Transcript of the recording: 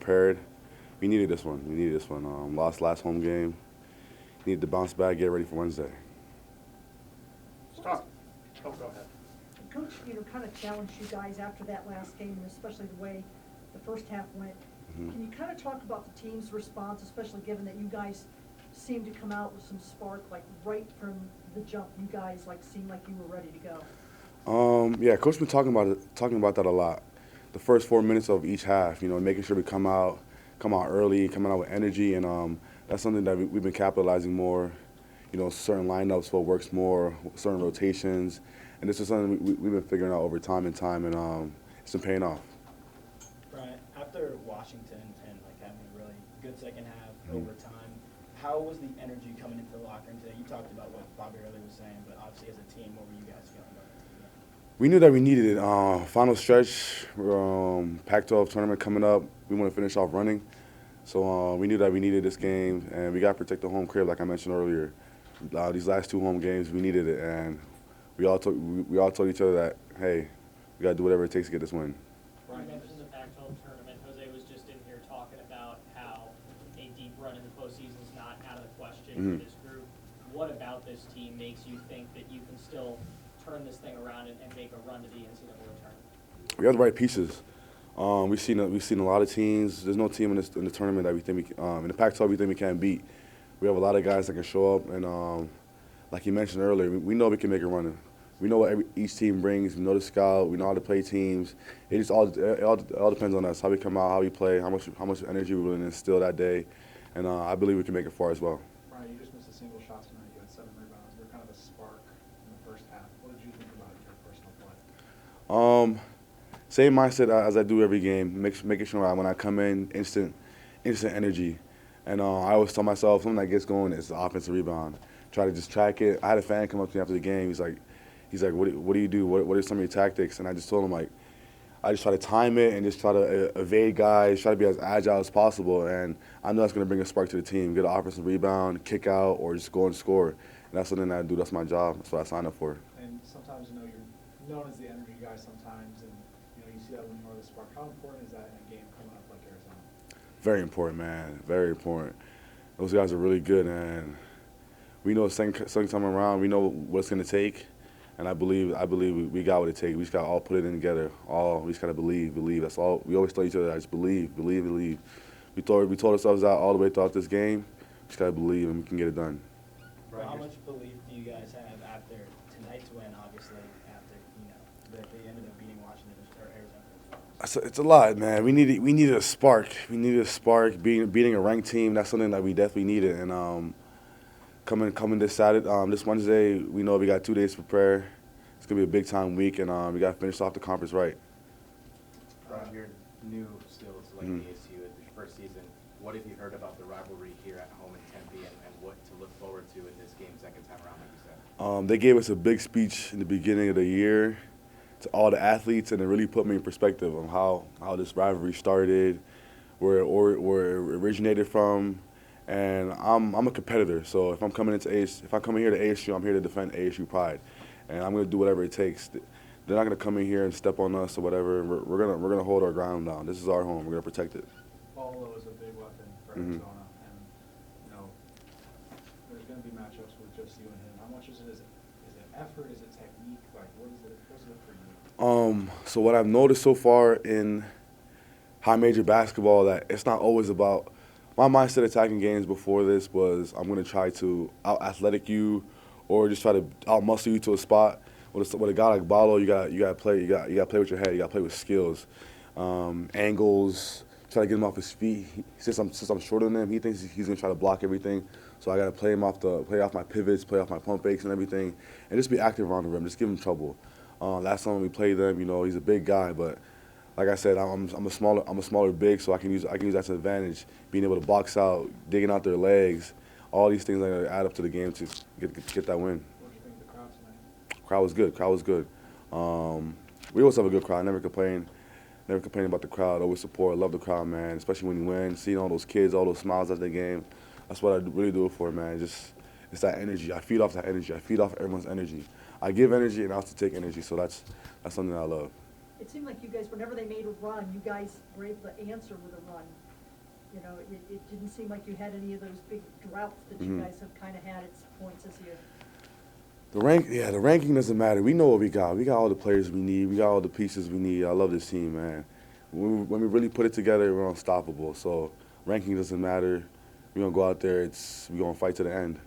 prepared. We needed this one. We needed this one. Lost last home game. Needed to bounce back, get ready for Wednesday. Stop. Oh, go ahead. Coach, kind of challenged you guys after that last game, and especially the way the first half went. Mm-hmm. Can you kind of talk about the team's response, especially given that you guys seemed to come out with some spark, like right from the jump? You guys seemed like you were ready to go. Yeah, Coach been talking about that a lot. The first 4 minutes of each half, making sure we come out early, coming out with energy, and that's something that we've been capitalizing more. Certain lineups, what works more, certain rotations, and this is something we've been figuring out over time and it's been paying off. Brian, after Washington and having a really good second half over time, how was the energy coming into the locker room today? You talked about what Bobby earlier was saying, but obviously as a team, what were you guys feeling about it? We knew that we needed it. Final stretch, Pac-12 tournament coming up. We want to finish off running. So we knew that we needed this game, and we got to protect the home crib, like I mentioned earlier. These last 2 home games, we needed it, and we all told each other that, hey, we got to do whatever it takes to get this win. You mentioned the Pac-12 tournament. Jose was just in here talking about how a deep run in the postseason is not out of the question for this group. What about this team makes you think that you can still turn this thing around and make a run to the NCAA tournament? We have the right pieces. We've seen a lot of teams. There's no team in the tournament that we think in the Pac-12 we think we can't beat. We have a lot of guys that can show up, and like you mentioned earlier, we know we can make a run. We know what each team brings. We know the scout. We know how to play teams. It all depends on us, how we come out, how we play, how much energy we're willing to instill that day, and I believe we can make it far as well. Brian, you just missed a single shot tonight. You had 7 rebounds. You're kind of a spark in the first half. What did you think about your personal play? Same mindset as I do every game, making sure when I come in, instant energy. And I always tell myself, something that gets going is the offensive rebound. Try to just track it. I had a fan come up to me after the game. He's like, what do you do? What are some of your tactics? And I just told him, I just try to time it and just try to evade guys, try to be as agile as possible. And I know that's going to bring a spark to the team. Get an offensive rebound, kick out, or just go and score. And that's something that I do. That's my job. That's what I signed up for. And sometimes, you're known as the energy guy sometimes, and, you see that when you are the spark. How important is that in a game coming up like Arizona? Very important, man. Very important. Those guys are really good, and we know second time around, we know what it's going to take, and I believe we got what it takes. We just got to all put it in together. We just got to believe. That's all. We always tell each other that. Just believe. We told ourselves that all the way throughout this game. We just got to believe, and we can get it done. Well, how much belief do you guys have after tonight's win, obviously, after, that they ended up beating Washington or Arizona? It's a lot, man. We needed a spark. We needed a spark. Beating a ranked team, that's something that we definitely needed. And coming this Saturday, this Wednesday, we know we got 2 days to prepare. It's gonna be a big time week, and we got to finish off the conference right. You're new still to ASU at your first season. What have you heard about the rivalry here at home in Tempe, and what to look forward to in this game second time around, like you said? They gave us a big speech in the beginning of the year to all the athletes, and it really put me in perspective on how this rivalry started, where it originated from. And I'm a competitor, so if I'm coming here to ASU, I'm here to defend ASU pride, and I'm gonna do whatever it takes. They're not gonna come in here and step on us or whatever. We're gonna hold our ground down. This is our home. We're gonna protect it. Paulo is a big weapon for Arizona, and there's going to be matchups with just you and him. How much is it? Is it effort? Is it technique? What is it for you? So what I've noticed so far in high major basketball, that it's not always about. My mindset attacking games before this was I'm going to try to out-athletic you, or just try to out-muscle you to a spot. With a guy like Ballo, you got to play with your head. You got to play with skills, angles. Try to get him off his feet. Since I'm shorter than him, he thinks he's going to try to block everything. So I got to play off my pivots, play off my pump fakes and everything, and just be active around the rim. Just give him trouble. Last time we played them, he's a big guy, but like I said, I'm a smaller big, so I can use that to advantage. Being able to box out, digging out their legs, all these things that add up to the game to get that win. What do you think of the crowd tonight? Crowd was good. We always have a good crowd. Never complain about the crowd. Always support. Love the crowd, man. Especially when you win, seeing all those kids, all those smiles at the game. That's what I really do it for, man. It's that energy. I feed off that energy. I feed off everyone's energy. I give energy and I also take energy. So that's something that I love. It seemed like you guys, whenever they made a run, you guys were able to answer with a run. You know, it didn't seem like you had any of those big droughts that you guys have kind of had at points this year. The ranking doesn't matter. We know what we got. We got all the players we need. We got all the pieces we need. I love this team, man. When we really put it together, we're unstoppable. So ranking doesn't matter. We're gonna go out there. We're gonna fight to the end.